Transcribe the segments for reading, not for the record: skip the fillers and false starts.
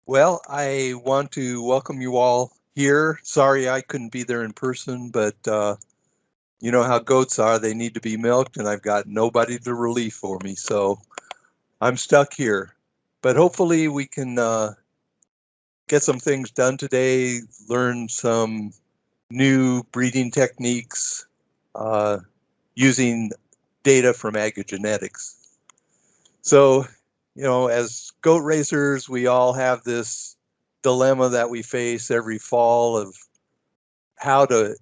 Well, I want to welcome you all here. Sorry I couldn't be there in person, but you know how goats are. They need to be milked, and I've got nobody to relieve for me, so I'm stuck here. But hopefully we can get some things done today, learn some new breeding techniques uh, using data from ADGA Genetics. So, you know, as goat raisers, we all have this dilemma that we face every fall of how to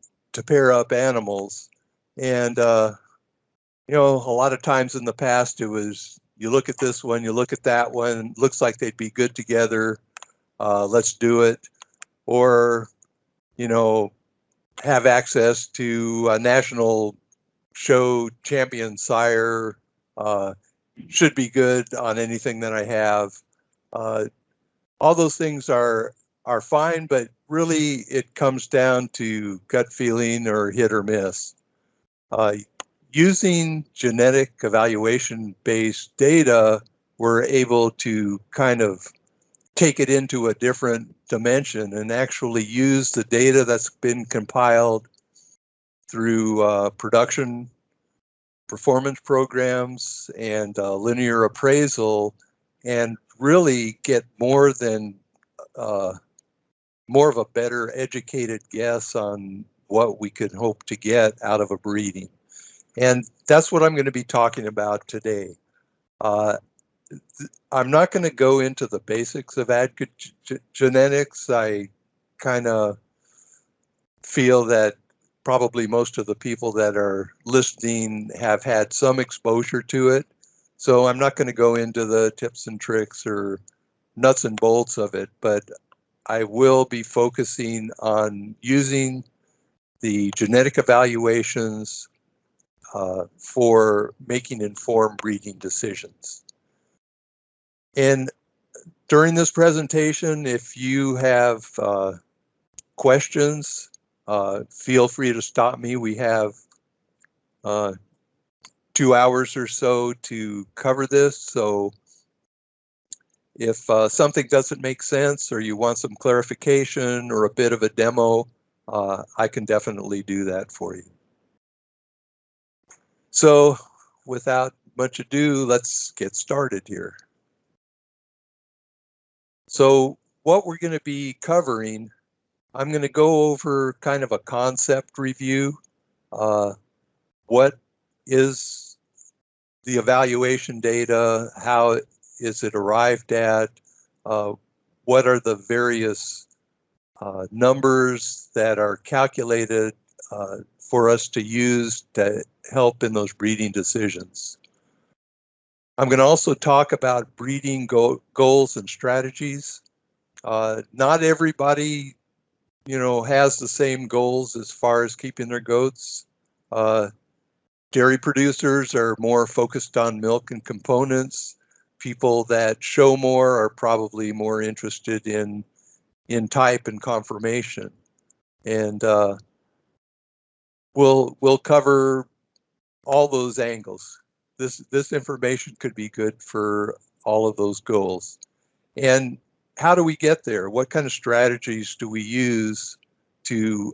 pair up animals. And you know, a lot of times in the past, it was you look at this one, you look at that one, looks like they'd be good together. Let's do it. Or, you know, have access to a national show champion sire. Should be good on anything that I have. Uh, all those things are fine, but really it comes down to gut feeling or hit or miss. Using genetic evaluation based data, we're able to kind of take it into a different dimension and actually use the data that's been compiled through production performance programs and linear appraisal and really get more of a better educated guess on what we could hope to get out of a breeding. And that's what I'm going to be talking about today. I'm not going to go into the basics of ADGA genetics. I kind of feel that probably most of the people that are listening have had some exposure to it. So I'm not going to go into the tips and tricks or nuts and bolts of it, but I will be focusing on using the genetic evaluations for making informed breeding decisions. And during this presentation, if you have questions, feel free to stop me. We have 2 hours or so to cover this. So if something doesn't make sense or you want some clarification or a bit of a demo, I can definitely do that for you. So without much ado, let's get started here. So what we're going to be covering, I'm going to go over kind of a concept review. What is the evaluation data? How is it arrived at? What are the various numbers that are calculated for us to use to help in those breeding decisions? I'm going to also talk about breeding goals and strategies. Not everybody, you know, has the same goals as far as keeping their goats. Dairy producers are more focused on milk and components. People that show more are probably more interested in type and conformation. And we'll cover all those angles. This information could be good for all of those goals. And how do we get there? What kind of strategies do we use to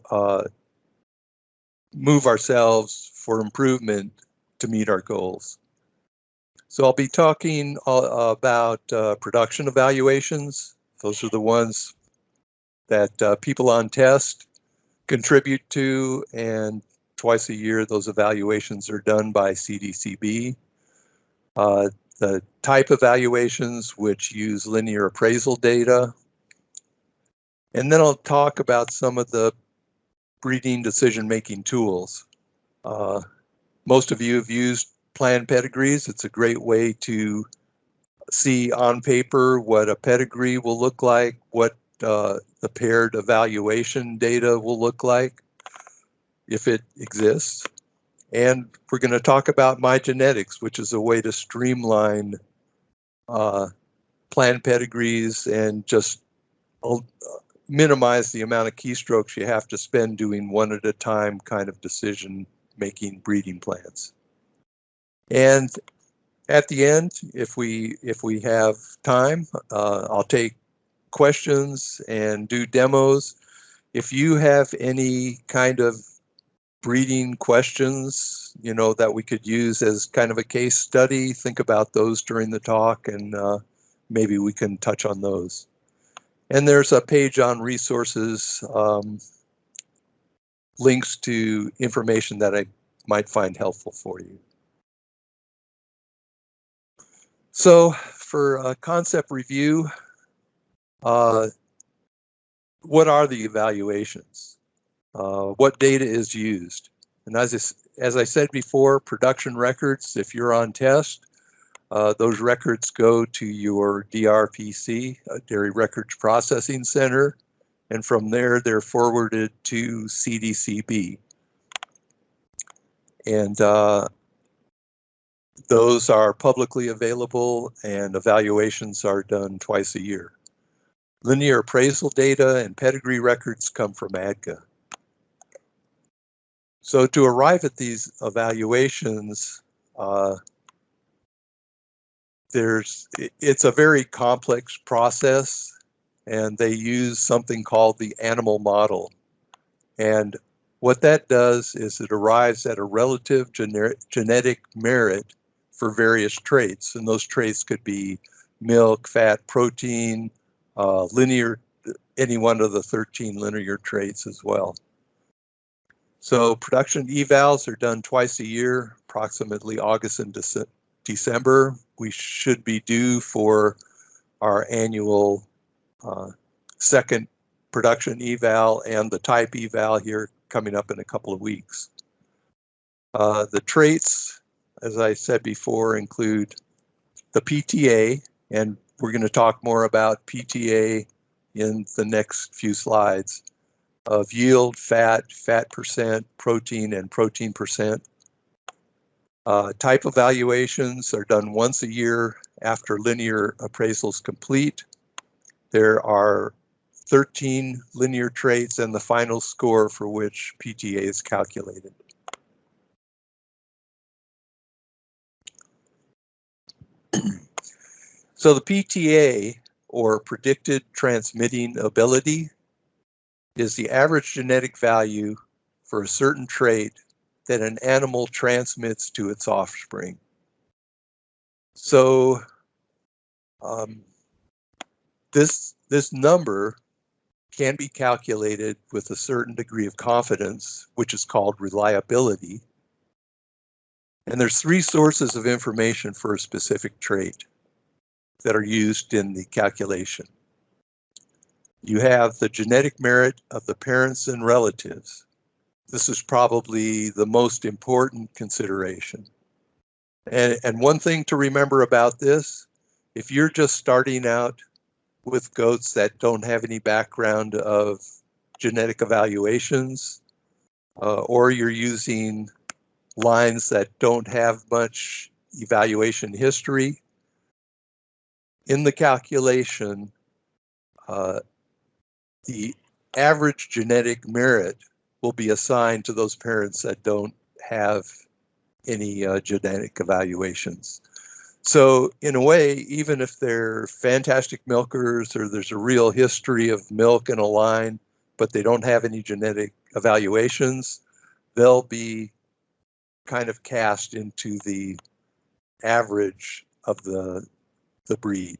move ourselves for improvement to meet our goals? So I'll be talking about production evaluations. Those are the ones that people on test contribute to, and twice a year those evaluations are done by CDCB. The type evaluations, which use linear appraisal data. And then I'll talk about some of the breeding decision-making tools. Most of you have used plan pedigrees. It's a great way to see on paper what a pedigree will look like, what the paired evaluation data will look like, if it exists. And we're going to talk about My Genetics, which is a way to streamline plan pedigrees and just minimize the amount of keystrokes you have to spend doing one at a time kind of decision-making breeding plans. And at the end, if we have time, I'll take questions and do demos. If you have any kind of breeding questions, that we could use as kind of a case study, think about those during the talk, and maybe we can touch on those. And there's a page on resources, links to information that I might find helpful for you. So for a concept review, what are the evaluations? What data is used? And as I said before, production records, if you're on test, those records go to your DRPC, Dairy Records Processing Center, and from there they're forwarded to CDCB. And those are publicly available, and evaluations are done twice a year. Linear appraisal data and pedigree records come from ADGA. So to arrive at these evaluations, it's a very complex process, and they use something called the animal model. And what that does is it arrives at a relative genetic merit for various traits, and those traits could be milk, fat, protein, linear, any one of the 13 linear traits as well. So production evals are done twice a year, approximately August and December. We should be due for our annual second production eval and the type eval here coming up in a couple of weeks. The traits, as I said before, include the PTA, and we're going to talk more about PTA in the next few slides, of yield, fat, fat percent, protein, and protein percent. Type evaluations are done once a year after linear appraisals complete. There are 13 linear traits and the final score for which PTA is calculated. So the PTA, or predicted transmitting ability, is the average genetic value for a certain trait that an animal transmits to its offspring. So this number can be calculated with a certain degree of confidence, which is called reliability. And there's three sources of information for a specific trait that are used in the calculation. You have the genetic merit of the parents and relatives. This is probably the most important consideration. And one thing to remember about this, if you're just starting out with goats that don't have any background of genetic evaluations, or you're using lines that don't have much evaluation history, in the calculation, the average genetic merit will be assigned to those parents that don't have any genetic evaluations. So in a way, even if they're fantastic milkers or there's a real history of milk in a line, but they don't have any genetic evaluations, they'll be kind of cast into the average of the breed.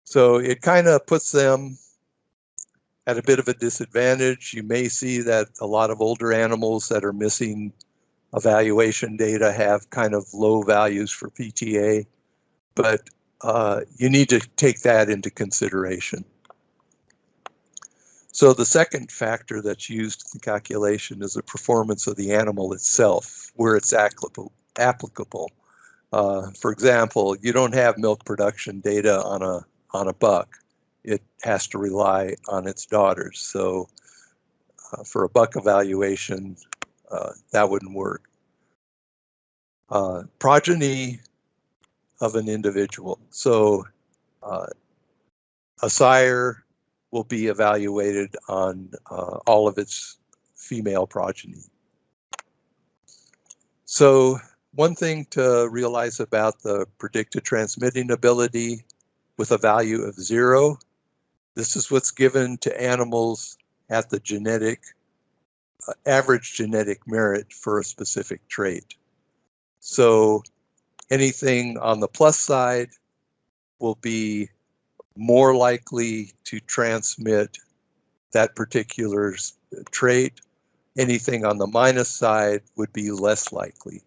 So it kind of puts them at a bit of a disadvantage. You may see that a lot of older animals that are missing evaluation data have kind of low values for PTA, but you need to take that into consideration. So the second factor that's used in the calculation is the performance of the animal itself, where it's applicable. For example, you don't have milk production data on a buck. It has to rely on its daughters. So for a buck evaluation, that wouldn't work. Progeny of an individual. So a sire will be evaluated on all of its female progeny. So one thing to realize about the predicted transmitting ability with a value of 0 This is what's given to animals at the average genetic merit for a specific trait. So anything on the plus side will be more likely to transmit that particular trait. Anything on the minus side would be less likely.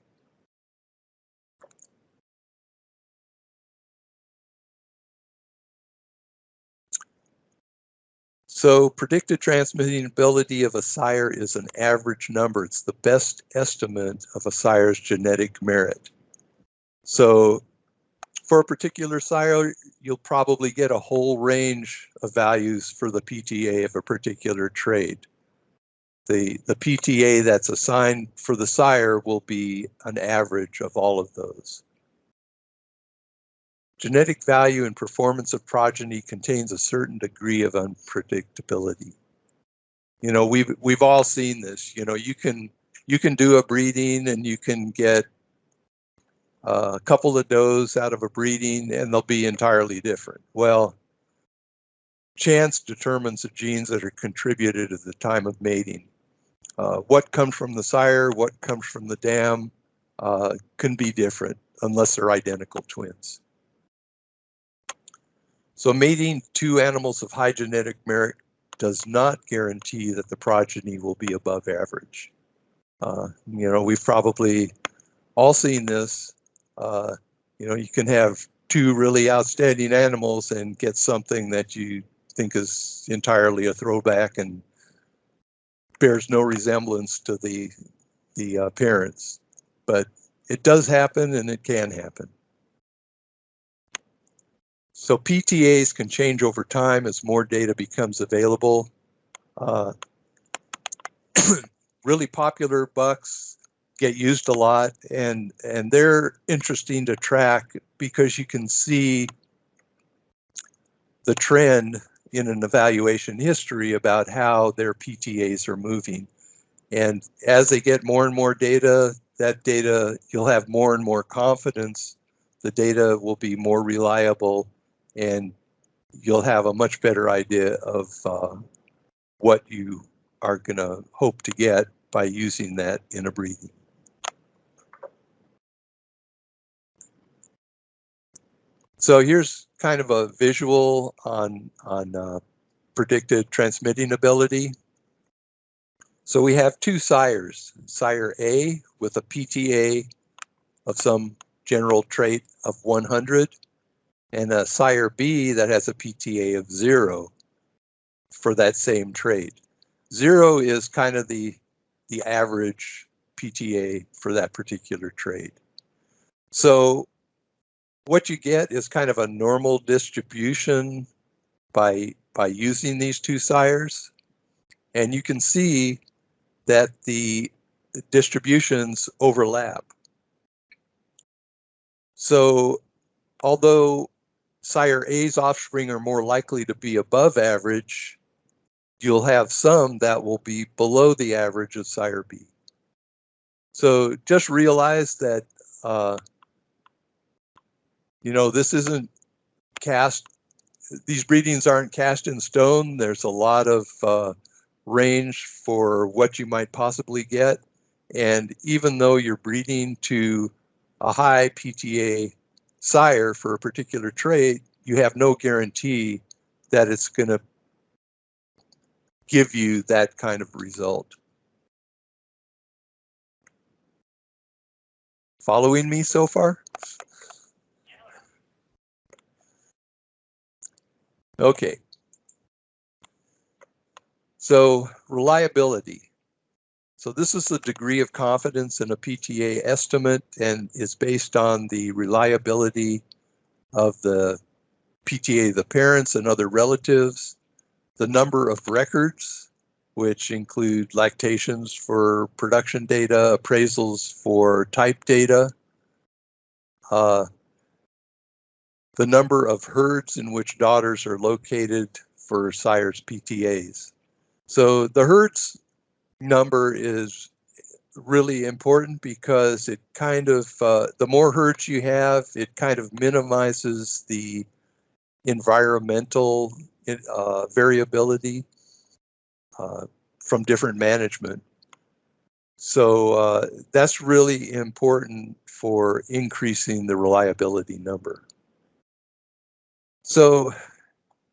So predicted transmitting ability of a sire is an average number. It's the best estimate of a sire's genetic merit. So for a particular sire, you'll probably get a whole range of values for the PTA of a particular trait. The PTA that's assigned for the sire will be an average of all of those. Genetic value and performance of progeny contains a certain degree of unpredictability. You know, we've all seen this. You know, you can do a breeding and you can get a couple of does out of a breeding and they'll be entirely different. Well, chance determines the genes that are contributed at the time of mating. What comes from the sire, what comes from the dam can be different unless they're identical twins. So mating two animals of high genetic merit does not guarantee that the progeny will be above average. You know, we've probably all seen this. You know, you can have two really outstanding animals and get something that you think is entirely a throwback and bears no resemblance to the parents. But it does happen and it can happen. So PTAs can change over time as more data becomes available. Really popular bucks get used a lot, and they're interesting to track because you can see the trend in an evaluation history about how their PTAs are moving. And as they get more and more data, that data, you'll have more and more confidence. The data will be more reliable, and you'll have a much better idea of what you are going to hope to get by using that in a breeding. So here's kind of a visual on predicted transmitting ability. So we have two sires, sire A with a PTA of some general trait of 100, and a sire B that has a PTA of 0 for that same trait. 0 is kind of the average PTA for that particular trait. So what you get is kind of a normal distribution by using these two sires, and you can see that the distributions overlap. So although sire A's offspring are more likely to be above average, you'll have some that will be below the average of sire B. So just realize that you know, this isn't cast, these breedings aren't cast in stone. There's a lot of range for what you might possibly get. And even though you're breeding to a high PTA sire for a particular trait, you have no guarantee that it's going to give you that kind of result. Following me so far? Okay. So reliability. So this is the degree of confidence in a PTA estimate and is based on the reliability of the PTA, the parents and other relatives, the number of records, which include lactations for production data, appraisals for type data, the number of herds in which daughters are located for sires PTAs. So the herds number is really important because it kind of, the more herds you have, it kind of minimizes the environmental variability from different management. So that's really important for increasing the reliability number. So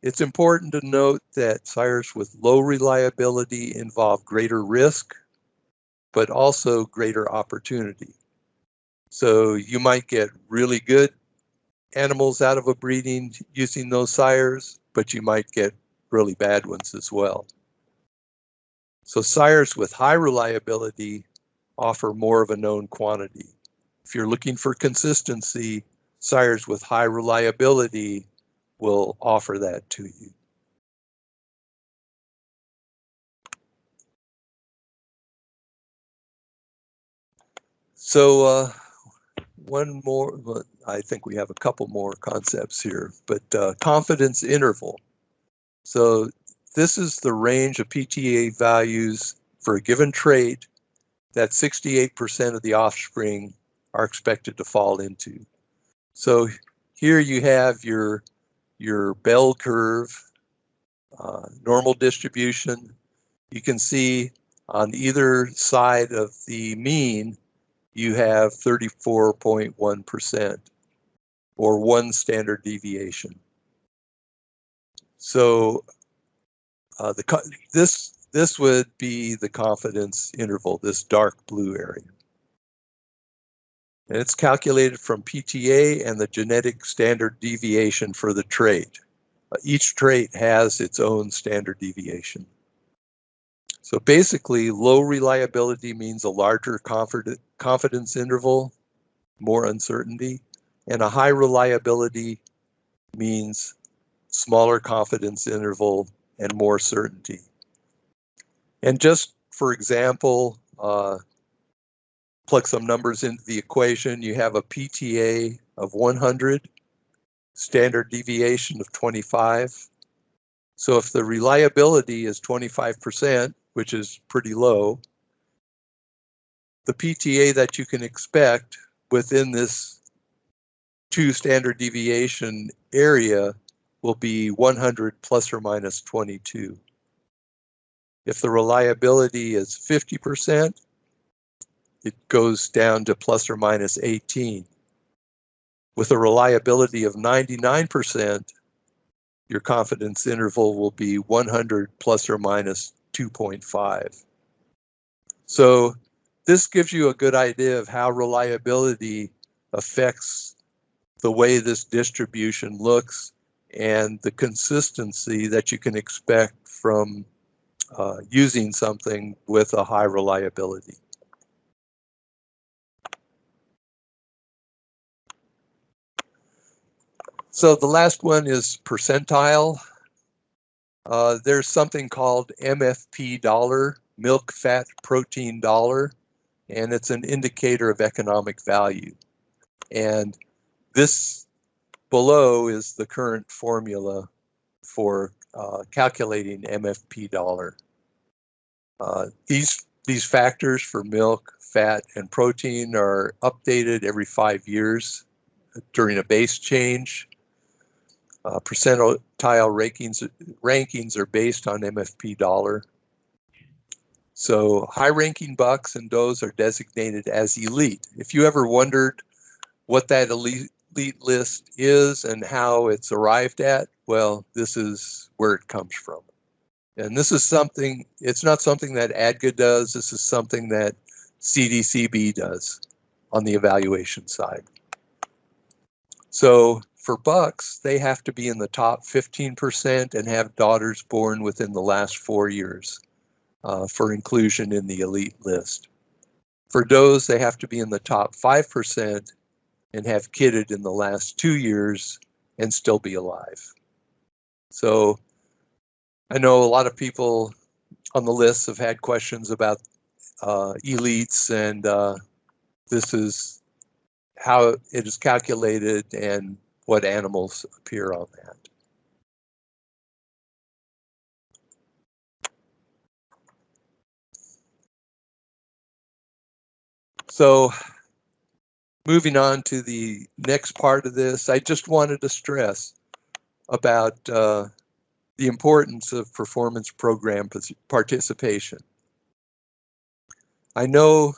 it's important to note that sires with low reliability involve greater risk, but also greater opportunity. So you might get really good animals out of a breeding using those sires, but you might get really bad ones as well. So sires with high reliability offer more of a known quantity. If you're looking for consistency, sires with high reliability will offer that to you. So one more, I think we have a couple more concepts here, but confidence interval. So this is the range of PTA values for a given trait that 68% of the offspring are expected to fall into. So here you have your bell curve, normal distribution. You can see on either side of the mean, you have 34.1% or one standard deviation. So this would be the confidence interval, this dark blue area. And it's calculated from PTA and the genetic standard deviation for the trait. Each trait has its own standard deviation. So basically, low reliability means a larger confidence interval, more uncertainty, and a high reliability means smaller confidence interval and more certainty. And just for example, plug some numbers into the equation. You have a PTA of 100, standard deviation of 25. So if the reliability is 25%, which is pretty low, the PTA that you can expect within this 2 standard deviation area will be 100 plus or minus 22. If the reliability is 50%, it goes down to plus or minus 18. With a reliability of 99%, your confidence interval will be 100 plus or minus 2.5. So this gives you a good idea of how reliability affects the way this distribution looks and the consistency that you can expect from using something with a high reliability. So the last one is percentile. There's something called MFP dollar, milk fat protein dollar, and it's an indicator of economic value. And this below is the current formula for calculating MFP dollar. These factors for milk, fat, and protein are updated every 5 years during a base change. Percentile rankings are based on MFP dollar. So high-ranking bucks and does are designated as elite. If you ever wondered what that elite list is and how it's arrived at, well, this is where it comes from. And this is something, it's not something that ADGA does, this is something that CDCB does on the evaluation side. So for bucks, they have to be in the top 15% and have daughters born within the last 4 years for inclusion in the elite list. For does, they have to be in the top 5% and have kidded in the last 2 years and still be alive. So I know a lot of people on the list have had questions about elites, and this is how it is calculated and what animals appear on that. So moving on to the next part of this, I just wanted to stress about the importance of performance program participation. I know,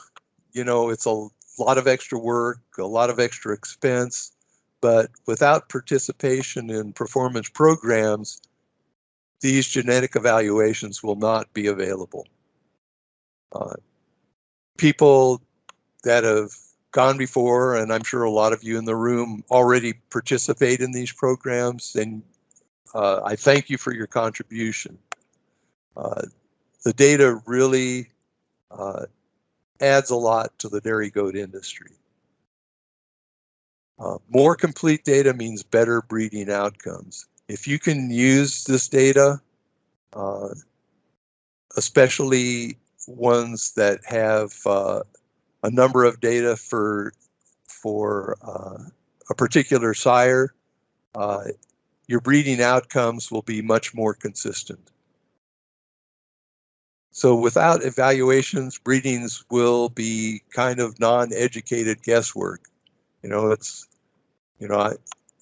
it's a lot of extra work, a lot of extra expense, but without participation in performance programs, these genetic evaluations will not be available. People that have gone before, and I'm sure a lot of you in the room already participate in these programs, and I thank you for your contribution. The data really adds a lot to the dairy goat industry. More complete data means better breeding outcomes. If you can use this data, especially ones that have a number of data for a particular sire, your breeding outcomes will be much more consistent. So without evaluations, breedings will be kind of non-educated guesswork.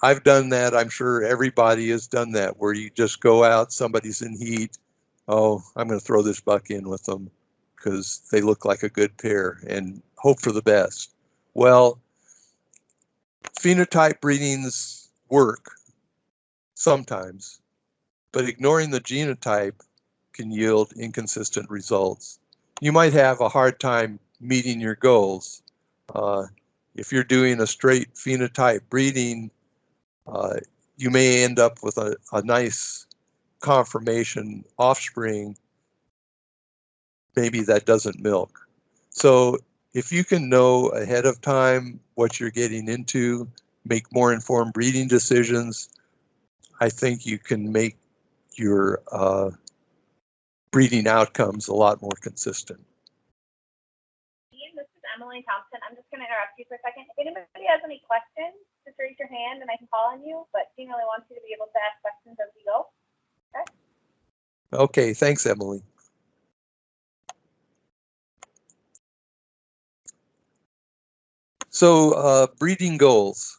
I've done that. I'm sure everybody has done that, where you just go out, somebody's in heat. Oh, I'm going to throw this buck in with them because they look like a good pair and hope for the best. Well, phenotype breedings work sometimes, but ignoring the genotype can yield inconsistent results. You might have a hard time meeting your goals. If you're doing a straight phenotype breeding, you may end up with a nice conformation offspring, maybe that doesn't milk. So if you can know ahead of time what you're getting into, make more informed breeding decisions, I think you can make your breeding outcomes a lot more consistent. This is Emily Thompson. I'm just going to interrupt you for a second. If anybody has any questions, just raise your hand and I can call on you, but Jean really wants you to be able to ask questions as we go. Okay, thanks, Emily. So breeding goals.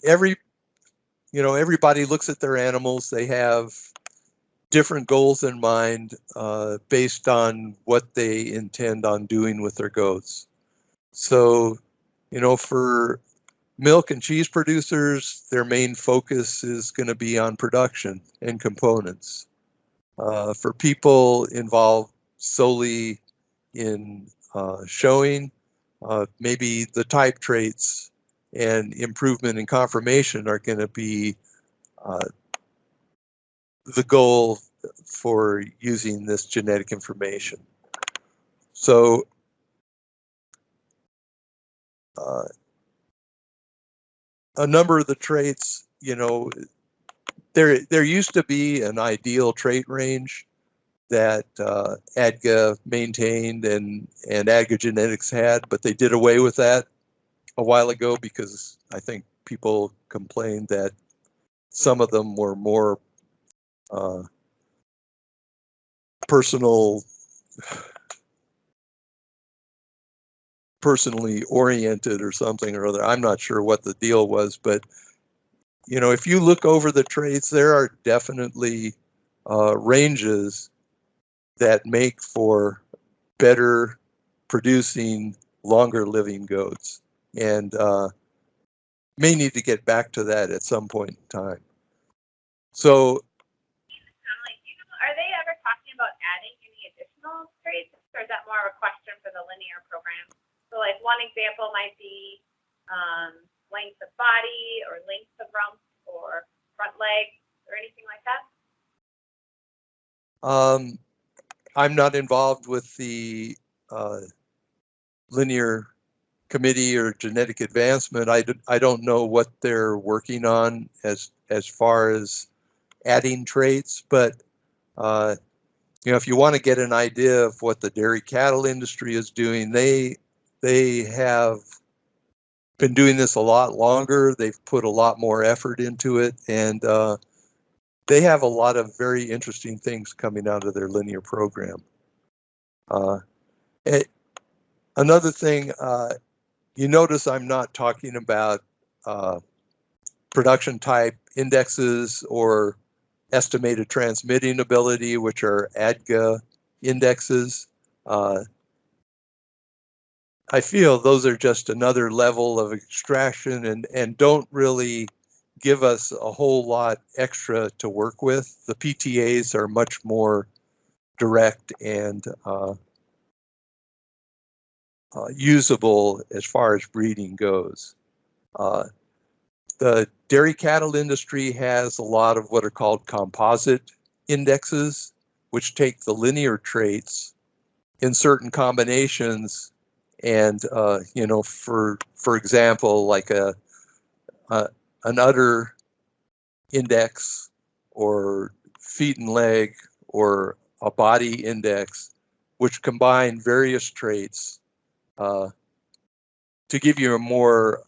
Everybody looks at their animals. They have different goals in mind based on what they intend on doing with their goats. So, for milk and cheese producers, their main focus is going to be on production and components. For people involved solely in showing, maybe the type traits and improvement in conformation are going to be the goal for using this genetic information. So a number of the traits, there used to be an ideal trait range that ADGA maintained and ADGA Genetics had, but they did away with that a while ago because I think people complained that some of them were more personally oriented or something or other. I'm not sure what the deal was, but if you look over the traits, there are definitely ranges that make for better producing, longer living goats, and may need to get back to that at some point in time. So, are they ever talking about adding any additional traits, or is that more of a question for the linear program? So like one example might be length of body or length of rump or front legs or anything like that? I'm not involved with the linear committee or genetic advancement. I don't know what they're working on as far as adding traits, but if you want to get an idea of what the dairy cattle industry is doing, they have been doing this a lot longer. They've put a lot more effort into it, and they have a lot of very interesting things coming out of their linear program. Another thing, you notice I'm not talking about production type indexes or estimated transmitting ability, which are ADGA indexes. I feel those are just another level of extraction and don't really give us a whole lot extra to work with. The PTAs are much more direct and usable as far as breeding goes. The dairy cattle industry has a lot of what are called composite indexes, which take the linear traits in certain combinations and you know, for example, like an udder index or feet and leg or a body index, which combine various traits to give you a more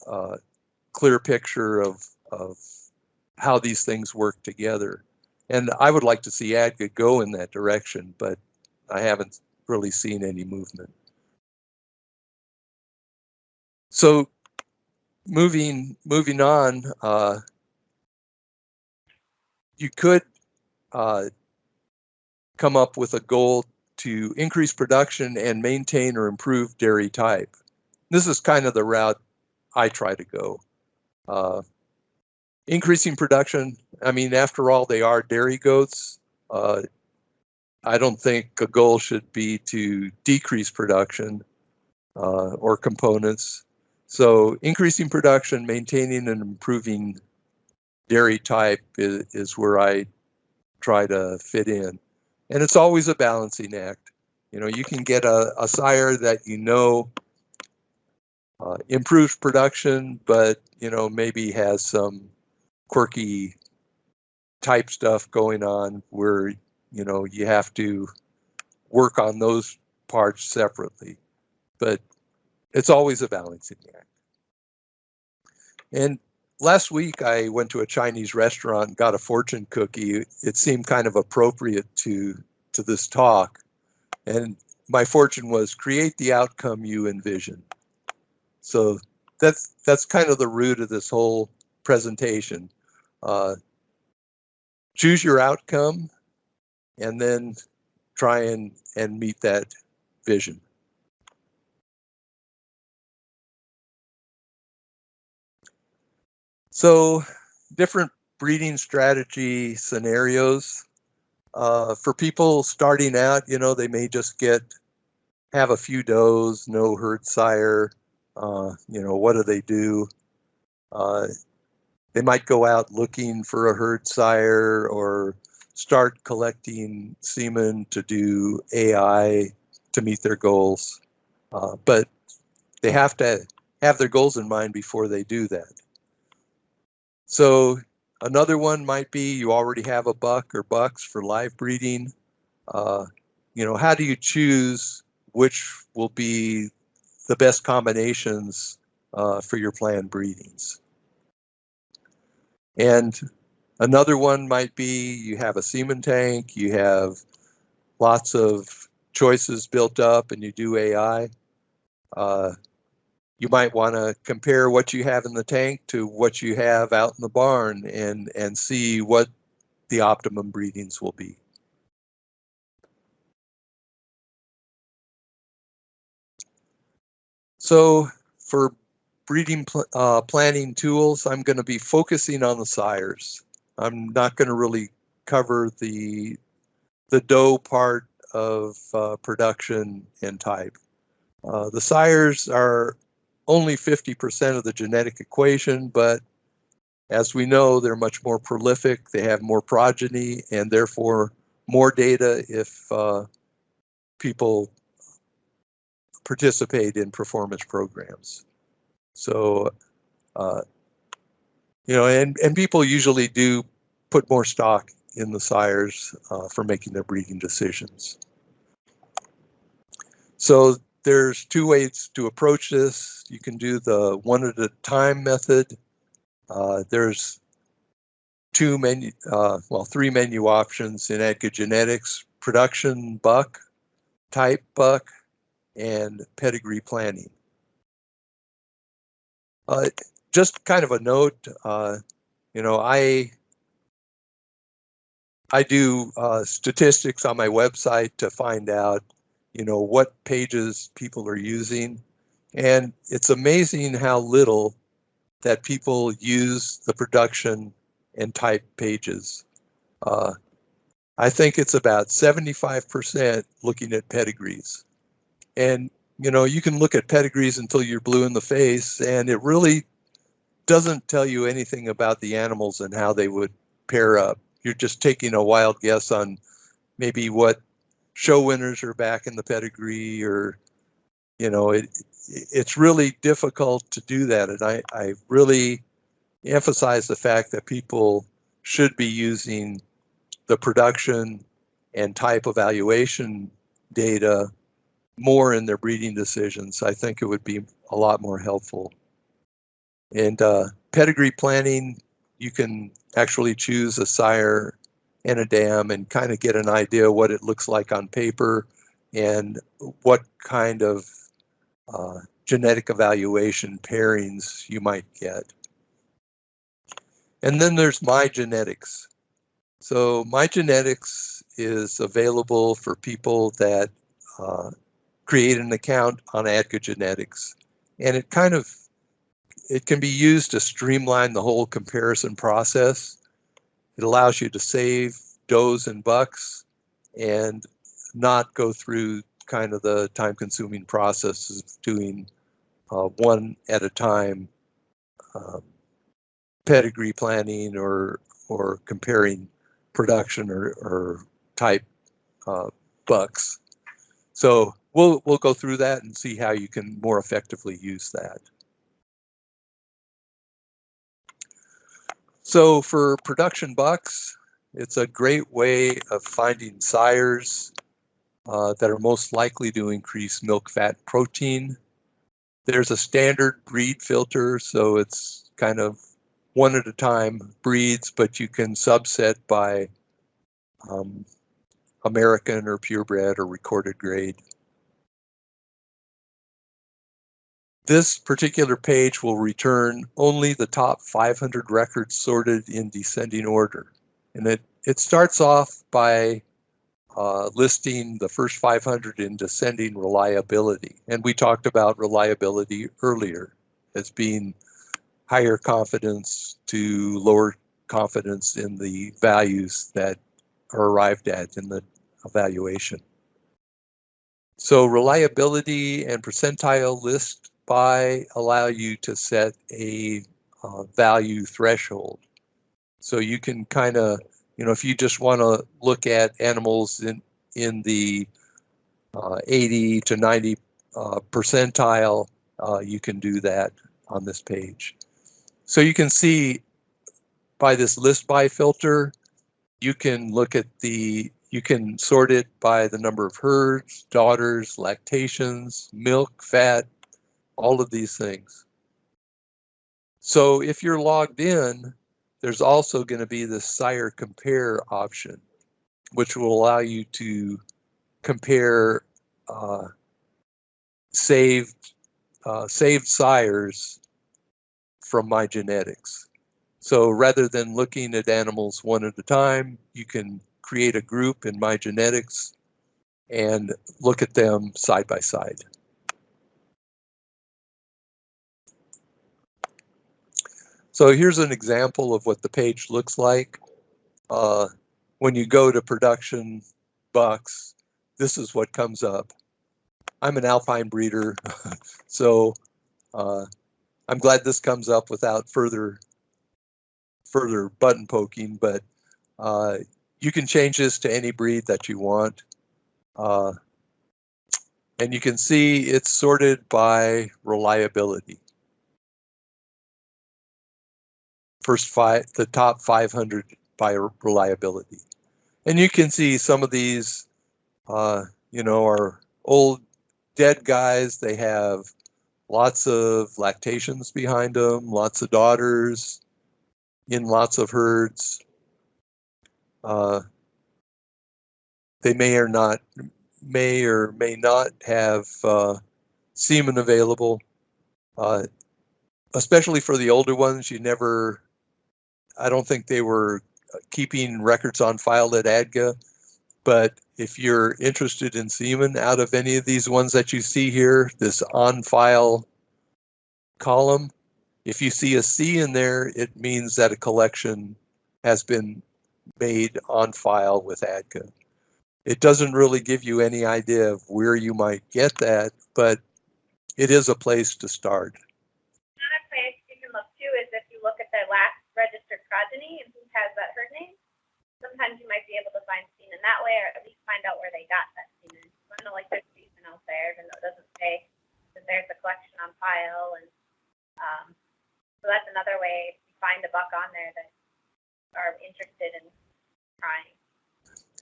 clear picture of how these things work together. And I would like to see ADGA go in that direction, but I haven't really seen any movement. So moving on, you could come up with a goal to increase production and maintain or improve dairy type. This is kind of the route I try to go. Increasing production, I mean, after all, they are dairy goats. I don't think a goal should be to decrease production or components. So increasing production, maintaining and improving dairy type is where I try to fit in. And it's always a balancing act. You know, you can get a sire that you know improves production, but you know, maybe has some quirky type stuff going on where, you know, you have to work on those parts separately. But it's always a balancing act. And last week I went to a Chinese restaurant and got a fortune cookie. It seemed kind of appropriate to this talk. And my fortune was create the outcome you envision. So that's kind of the root of this whole presentation. Choose your outcome and then try and meet that vision. So different breeding strategy scenarios. For people starting out, you know, they may just have a few does, no herd sire. You know, what do? They might go out looking for a herd sire or start collecting semen to do AI to meet their goals. But they have to have their goals in mind before they do that. So another one might be you already have a buck or bucks for live breeding. You know, how do you choose which will be the best combinations for your planned breedings? And another one might be you have a semen tank, you have lots of choices built up and you do AI. You might want to compare what you have in the tank to what you have out in the barn and see what the optimum breedings will be. So for breeding planning tools, I'm going to be focusing on the sires. I'm not going to really cover the doe part of production and type. The sires are only 50% of the genetic equation, but as we know, they're much more prolific. They have more progeny and therefore more data if people participate in performance programs. So, you know, and people usually do put more stock in the sires for making their breeding decisions. So there's two ways to approach this. You can do the one at a time method. There's three menu options in ADGA Genetics: production buck, type buck, and pedigree planning. Just kind of a note, you know, I I do statistics on my website to find out, what pages people are using. And it's amazing how little that people use the production and type pages. I think it's about 75% looking at pedigrees. And, you can look at pedigrees until you're blue in the face, and it really doesn't tell you anything about the animals and how they would pair up. You're just taking a wild guess on maybe what show winners are back in the pedigree, or, it's really difficult to do that. And I really emphasize the fact that people should be using the production and type evaluation data more in their breeding decisions. I think it would be a lot more helpful. And pedigree planning, you can actually choose a sire and a dam and kind of get an idea what it looks like on paper and what kind of genetic evaluation pairings you might get. And then there's My Genetics. So My Genetics is available for people that create an account on ADGA Genetics. And it can be used to streamline the whole comparison process. It allows you to save does and bucks and not go through kind of the time-consuming process of doing one at a time pedigree planning or comparing production or type bucks. So we'll go through that and see how you can more effectively use that. So for production bucks, it's a great way of finding sires that are most likely to increase milk, fat, protein. There's a standard breed filter, so it's kind of one at a time breeds, but you can subset by American or purebred or recorded grade. This particular page will return only the top 500 records sorted in descending order. And it starts off by listing the first 500 in descending reliability. And we talked about reliability earlier as being higher confidence to lower confidence in the values that are arrived at in the evaluation. So reliability and percentile list by allow you to set a value threshold. So you can kind of, if you just want to look at animals in the 80 to 90 percentile, you can do that on this page. So you can see by this list by filter, you can look at you can sort it by the number of herds, daughters, lactations, milk, fat, all of these things. So if you're logged in, there's also going to be the sire compare option, which will allow you to compare saved sires from My Genetics. So rather than looking at animals one at a time, you can create a group in My Genetics and look at them side by side. So here's an example of what the page looks like. When you go to production bucks, this is what comes up. I'm an alpine breeder, so I'm glad this comes up without further button poking, but you can change this to any breed that you want. And you can see it's sorted by reliability. The top 500 by reliability. And you can see some of these, are old dead guys. They have lots of lactations behind them, lots of daughters in lots of herds. They may or may not have semen available, especially for the older ones. I don't think they were keeping records on file at ADGA, but if you're interested in semen out of any of these ones that you see here, this on file column, if you see a C in there, it means that a collection has been made on file with ADGA. It doesn't really give you any idea of where you might get that, but it is a place to start. Another place you can look too is if you look at the last registered progeny and who has that herd name. Sometimes you might be able to find semen that way, or at least find out where they got that semen. I know, like, there's semen out there, even though it doesn't say that there's a collection on file, and so that's another way to find a buck on there that are interested in trying.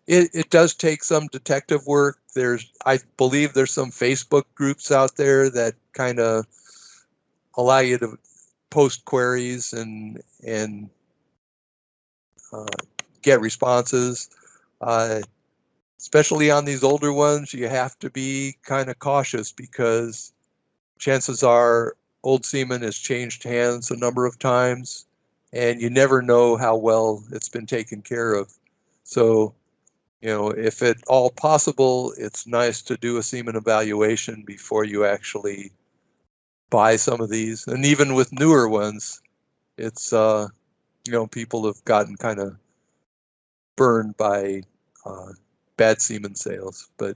It does take some detective work. I believe there's some Facebook groups out there that kind of allow you to post queries and get responses. Especially on these older ones, you have to be kind of cautious because chances are old semen has changed hands a number of times, and you never know how well it's been taken care of. So, if at all possible, it's nice to do a semen evaluation before you actually buy some of these. And even with newer ones, it's, people have gotten kind of burned by bad semen sales, but,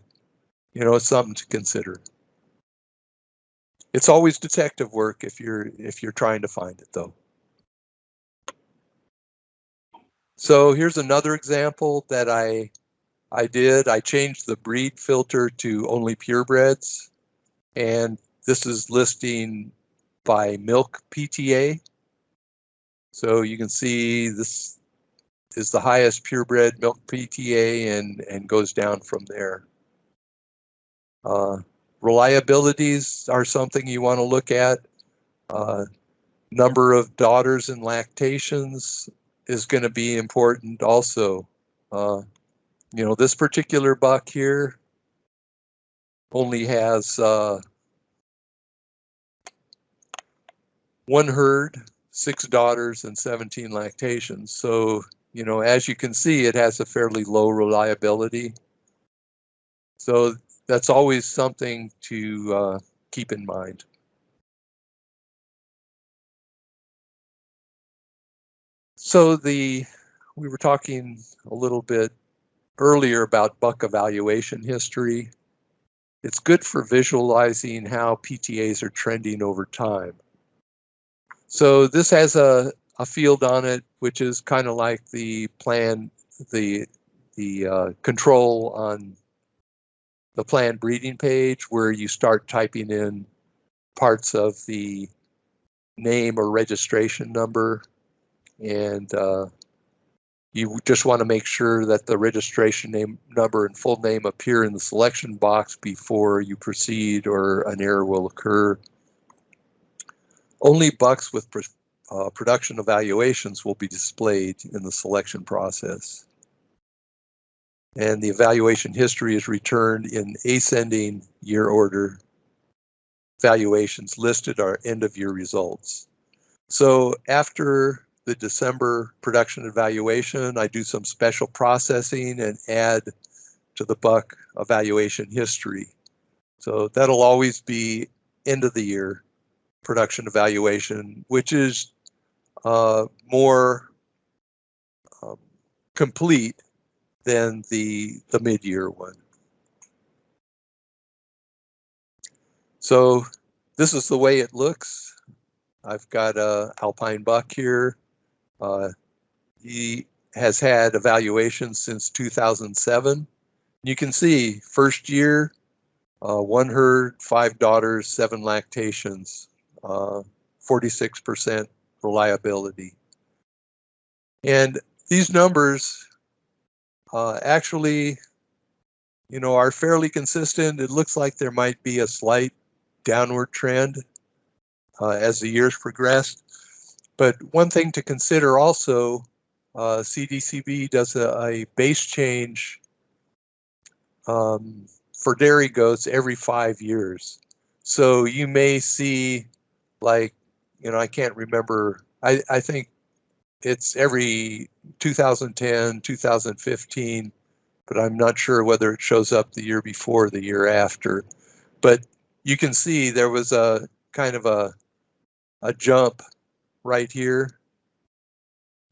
it's something to consider. It's always detective work if you're trying to find it, though. So here's another example that I did. I changed the breed filter to only purebreds, and this is listing by milk PTA. So you can see this is the highest purebred milk PTA and goes down from there. Reliabilities are something you want to look at. Number of daughters and lactations is going to be important also. This particular buck here only has one herd, 6 daughters, and 17 lactations. So, as you can see, it has a fairly low reliability. So that's always something to keep in mind. So we were talking a little bit earlier about buck evaluation history. It's good for visualizing how PTAs are trending over time. So this has a field on it, which is kind of like the plan, the control on the planned breeding page, where you start typing in parts of the name or registration number, and you just want to make sure that the registration name, number, and full name appear in the selection box before you proceed, or an error will occur. Only bucks with production evaluations will be displayed in the selection process. And the evaluation history is returned in ascending year order. Valuations listed are end of year results. So after the December production evaluation, I do some special processing and add to the buck evaluation history. So that'll always be end of the year production evaluation, which is more complete than the mid-year one. So this is the way it looks. I've got a alpine buck here. He has had evaluations since 2007. You can see first year, 1 herd, 5 daughters, 7 lactations, 46% reliability. And these numbers actually, are fairly consistent. It looks like there might be a slight downward trend as the years progressed. But one thing to consider also, CDCB does a base change for dairy goats every 5 years. So you may see, like, I can't remember, I think it's every 2010, 2015, but I'm not sure whether it shows up the year before or the year after. But you can see there was a kind of a jump right here.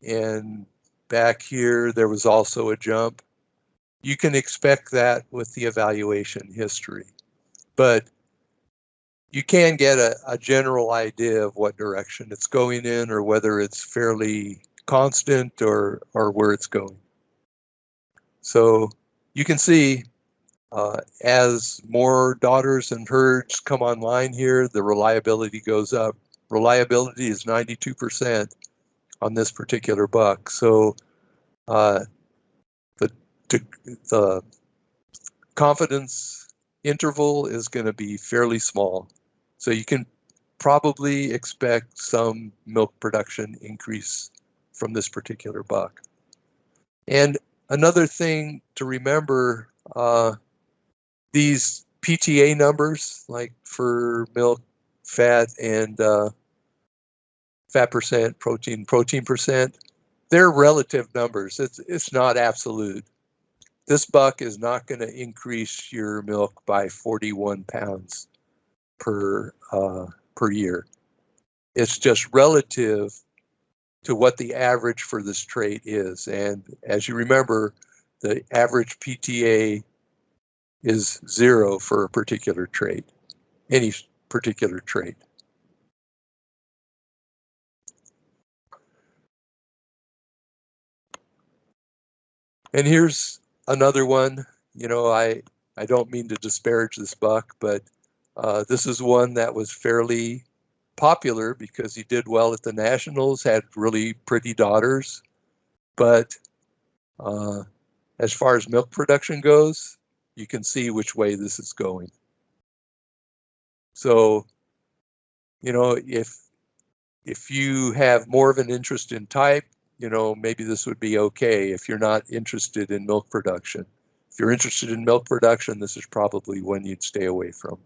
And back here, there was also a jump. You can expect that with the evaluation history, but you can get a general idea of what direction it's going in, or whether it's fairly constant or where it's going. So you can see as more daughters and herds come online here, the reliability goes up. Reliability is 92% on this particular buck. So the confidence interval is going to be fairly small. So you can probably expect some milk production increase from this particular buck. And another thing to remember, these PTA numbers, like for milk, fat, and fat percent, protein percent, they're relative numbers. It's not absolute. This buck is not going to increase your milk by 41 pounds per year. It's just relative to what the average for this trait is. And as you remember, the average PTA is 0 for a particular trait, any particular trait. And here's another one. You know, I don't mean to disparage this buck, but this is one that was fairly popular because he did well at the Nationals, had really pretty daughters. But as far as milk production goes, you can see which way this is going. So, you know, if you have more of an interest in type, you know, maybe this would be okay if you're not interested in milk production. If you're interested in milk production, this is probably one you'd stay away from.